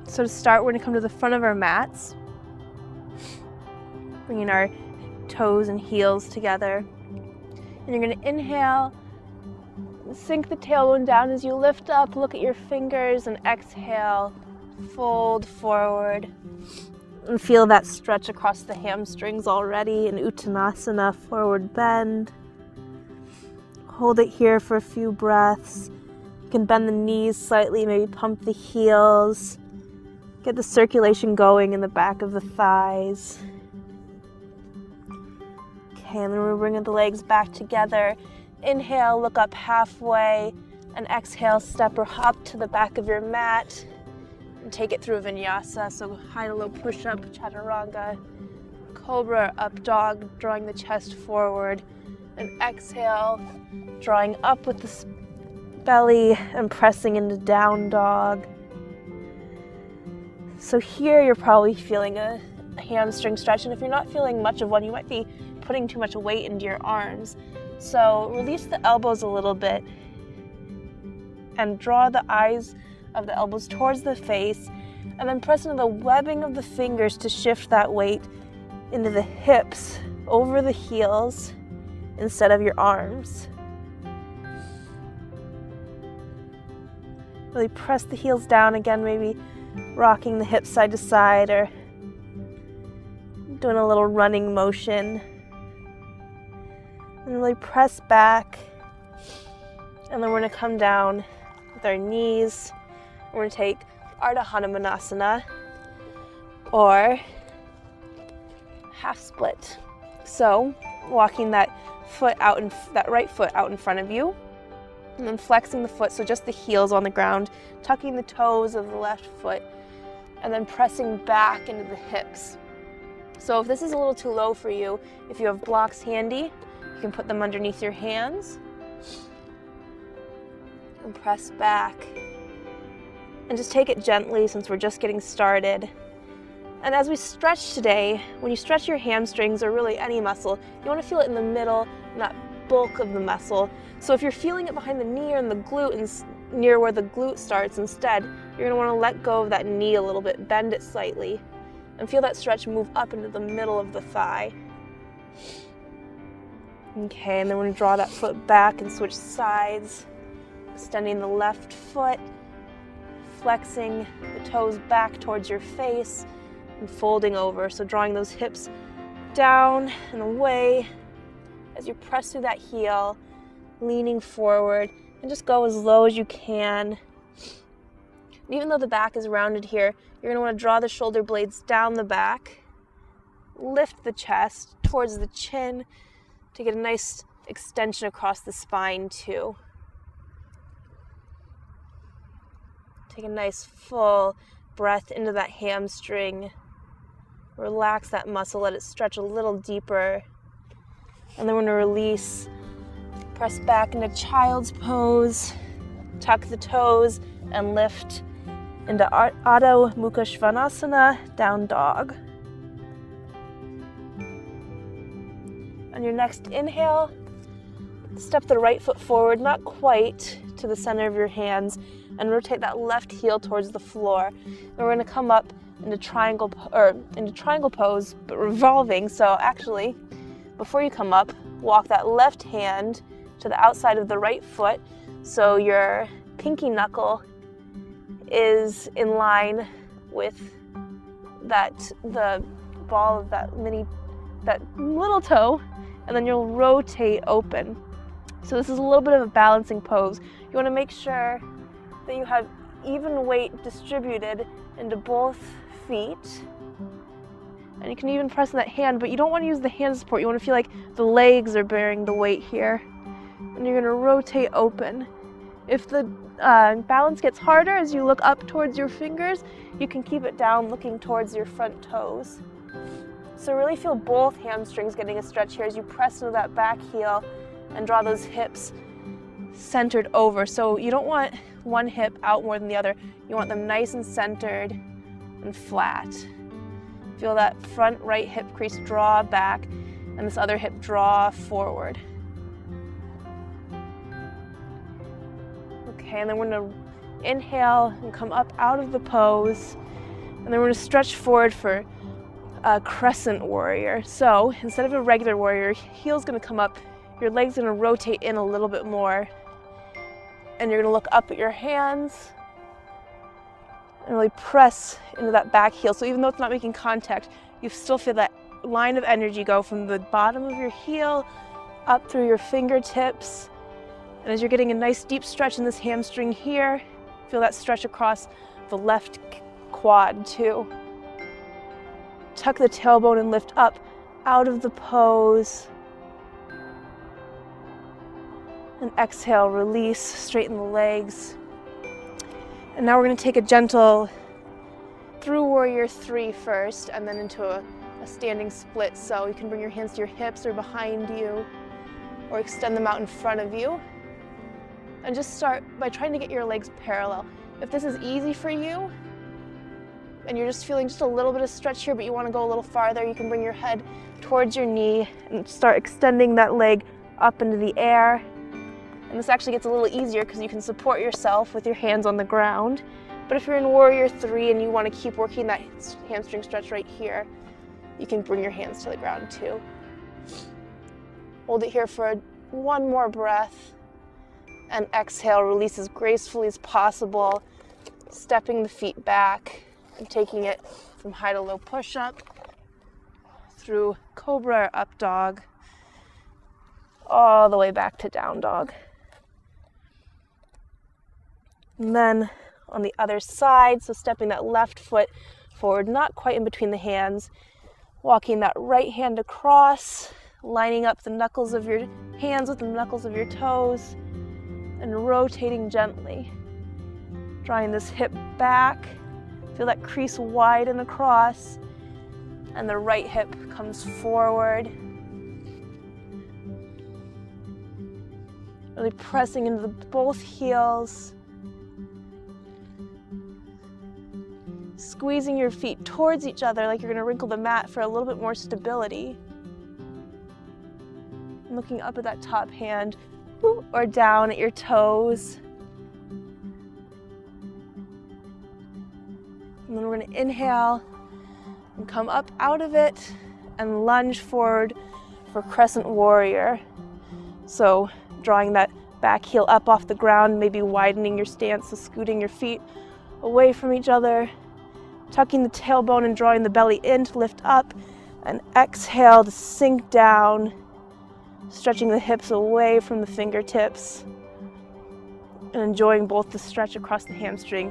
So to start, we're going to come to the front of our mats, bringing our toes and heels together. And you're going to inhale, sink the tailbone down as you lift up, look at your fingers, and exhale, fold forward. And feel that stretch across the hamstrings already in Uttanasana, forward bend. Hold it here for a few breaths. You can bend the knees slightly, maybe pump the heels. Get the circulation going in the back of the thighs. Okay, and then we're bringing the legs back together. Inhale, look up halfway, and exhale, step or hop to the back of your mat. And take it through a vinyasa, so high to low push-up, chaturanga, cobra, up dog, drawing the chest forward. And exhale, drawing up with the belly and pressing into down dog. So here you're probably feeling a hamstring stretch, and if you're not feeling much of one, you might be putting too much weight into your arms. So release the elbows a little bit and draw the eyes of the elbows towards the face, and then press into the webbing of the fingers to shift that weight into the hips, over the heels, instead of your arms. Really press the heels down again, maybe rocking the hips side to side or doing a little running motion. And really press back. And then we're going to come down with our knees. We're going to take Ardha Hanumanasana or half split. So walking that right foot out in front of you, and then flexing the foot, so just the heels on the ground, tucking the toes of the left foot, and then pressing back into the hips. So if this is a little too low for you, if you have blocks handy, you can put them underneath your hands and press back. And just take it gently since we're just getting started. And as we stretch today, when you stretch your hamstrings or really any muscle, you want to feel it in the middle, not bulk of the muscle. So if you're feeling it behind the knee or in the glute and near where the glute starts, instead, you're going to want to let go of that knee a little bit, bend it slightly, and feel that stretch move up into the middle of the thigh. Okay, and then we're going to draw that foot back and switch sides, extending the left foot, flexing the toes back towards your face, and folding over. So drawing those hips down and away as you press through that heel, leaning forward, and just go as low as you can. And even though the back is rounded here, you're going to want to draw the shoulder blades down the back, lift the chest towards the chin to get a nice extension across the spine too. Take a nice full breath into that hamstring. Relax that muscle, let it stretch a little deeper. And then we're going to release. Press back into child's pose. Tuck the toes and lift into Adho Mukha Svanasana, down dog. On your next inhale, step the right foot forward, not quite to the center of your hands, and rotate that left heel towards the floor. And we're going to come up into triangle pose, but revolving. So actually, before you come up, walk that left hand to the outside of the right foot, so your pinky knuckle is in line with the ball of that little toe, and then you'll rotate open. So this is a little bit of a balancing pose. You want to make sure that you have even weight distributed into both feet. And you can even press in that hand, but you don't want to use the hand support. You want to feel like the legs are bearing the weight here. And you're going to rotate open. If the balance gets harder as you look up towards your fingers, you can keep it down looking towards your front toes. So really feel both hamstrings getting a stretch here as you press into that back heel and draw those hips centered over. So you don't want one hip out more than the other. You want them nice and centered and flat. Feel that front right hip crease draw back and this other hip draw forward. Okay, and then we're going to inhale and come up out of the pose. And then we're going to stretch forward for a crescent warrior. So instead of a regular warrior, heel's going to come up, your leg's going to rotate in a little bit more, and you're going to look up at your hands and really press into that back heel. So even though it's not making contact, you still feel that line of energy go from the bottom of your heel up through your fingertips. And as you're getting a nice deep stretch in this hamstring here, feel that stretch across the left quad too. Tuck the tailbone and lift up out of the pose. And exhale, release, straighten the legs. And now we're going to take a gentle through warrior 3 first, and then into a standing split. So you can bring your hands to your hips or behind you, or extend them out in front of you. And just start by trying to get your legs parallel. If this is easy for you, and you're just feeling just a little bit of stretch here, but you want to go a little farther, you can bring your head towards your knee and start extending that leg up into the air. And this actually gets a little easier because you can support yourself with your hands on the ground. But if you're in warrior 3 and you want to keep working that hamstring stretch right here, you can bring your hands to the ground too. Hold it here for one more breath. And exhale, release as gracefully as possible, stepping the feet back and taking it from high to low push-up through cobra or up dog, all the way back to down dog. And then on the other side, so stepping that left foot forward, not quite in between the hands, walking that right hand across, lining up the knuckles of your hands with the knuckles of your toes, and rotating gently. Drawing this hip back, feel that crease widen across, and the right hip comes forward. Really pressing into both heels. Squeezing your feet towards each other like you're going to wrinkle the mat for a little bit more stability. And looking up at that top hand or down at your toes. And then we're going to inhale and come up out of it and lunge forward for crescent warrior. So drawing that back heel up off the ground, maybe widening your stance, so scooting your feet away from each other. Tucking the tailbone and drawing the belly in to lift up, and exhale to sink down, stretching the hips away from the fingertips, and enjoying both the stretch across the hamstring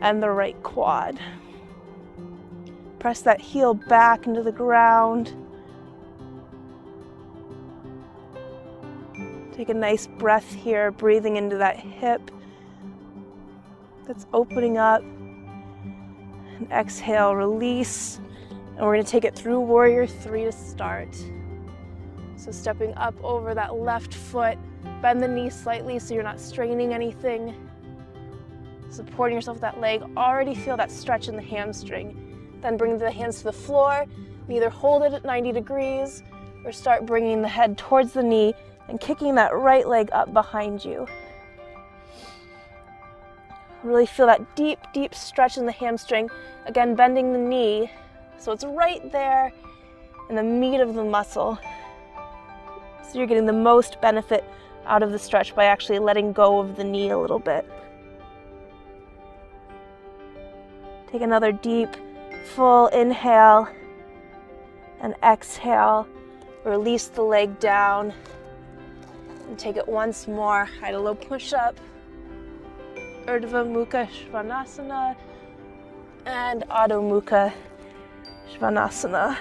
and the right quad. Press that heel back into the ground. Take a nice breath here, breathing into that hip that's opening up. And exhale, release. And we're going to take it through warrior 3 to start. So stepping up over that left foot, bend the knee slightly so you're not straining anything. Supporting yourself with that leg. Already feel that stretch in the hamstring. Then bring the hands to the floor. And either hold it at 90 degrees or start bringing the head towards the knee and kicking that right leg up behind you. Really feel that deep, deep stretch in the hamstring. Again, bending the knee so it's right there in the meat of the muscle. So you're getting the most benefit out of the stretch by actually letting go of the knee a little bit. Take another deep, full inhale and exhale. Release the leg down and take it once more. High to low push-up. Urdhva Mukha Svanasana and Adho Mukha Svanasana.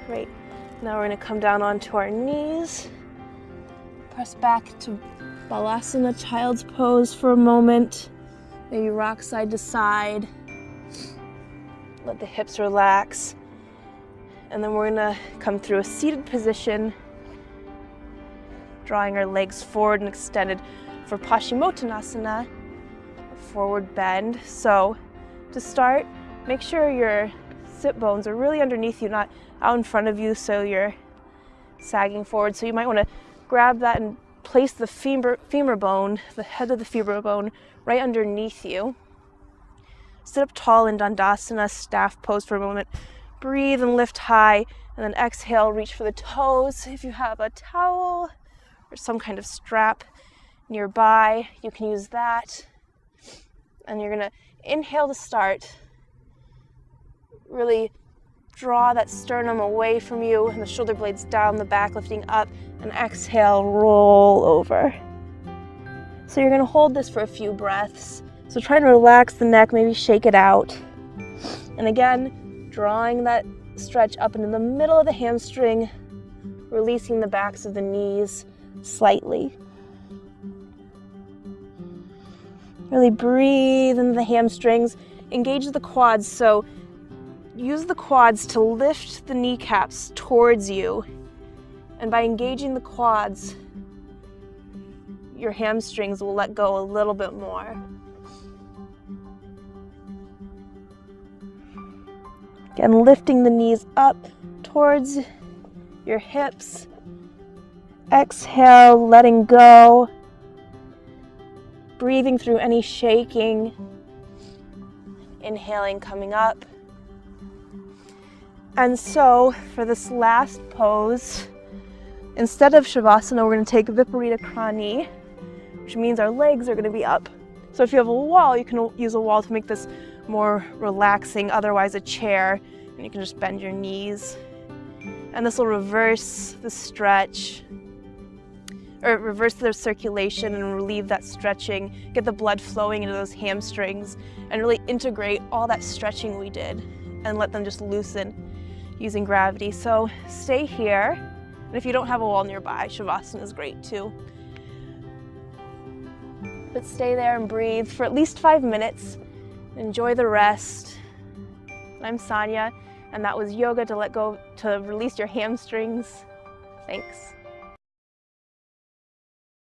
Great. Now we're going to come down onto our knees. Press back to Balasana, child's pose for a moment. Maybe rock side to side. Let the hips relax. And then we're going to come through a seated position, drawing our legs forward and extended for Paschimottanasana, forward bend. So to start, make sure your sit bones are really underneath you, not out in front of you, so you're sagging forward. So you might want to grab that and place the femur bone, the head of the femur bone, right underneath you. Sit up tall in Dandasana, staff pose for a moment. Breathe and lift high, and then exhale, reach for the toes. If you have a towel or some kind of strap nearby, you can use that. And you're gonna inhale to start. Really draw that sternum away from you and the shoulder blades down, the back lifting up, and exhale, roll over. So you're gonna hold this for a few breaths. So try to relax the neck, maybe shake it out. And again, drawing that stretch up into the middle of the hamstring, releasing the backs of the knees slightly. Really breathe into the hamstrings, engage the quads. So use the quads to lift the kneecaps towards you. And by engaging the quads, your hamstrings will let go a little bit more. Again, lifting the knees up towards your hips. Exhale, letting go. Breathing through any shaking. Inhaling, coming up. And so, for this last pose, instead of Shavasana, we're going to take Viparita Krani, which means our legs are going to be up. So if you have a wall, you can use a wall to make this more relaxing, otherwise a chair, and you can just bend your knees. And this will reverse the stretch, or reverse the circulation and relieve that stretching, get the blood flowing into those hamstrings, and really integrate all that stretching we did and let them just loosen using gravity. So stay here, and if you don't have a wall nearby, Shavasana is great too. But stay there and breathe for at least 5 minutes. Enjoy the rest. I'm Sonia, and that was yoga to let go, to release your hamstrings. Thanks.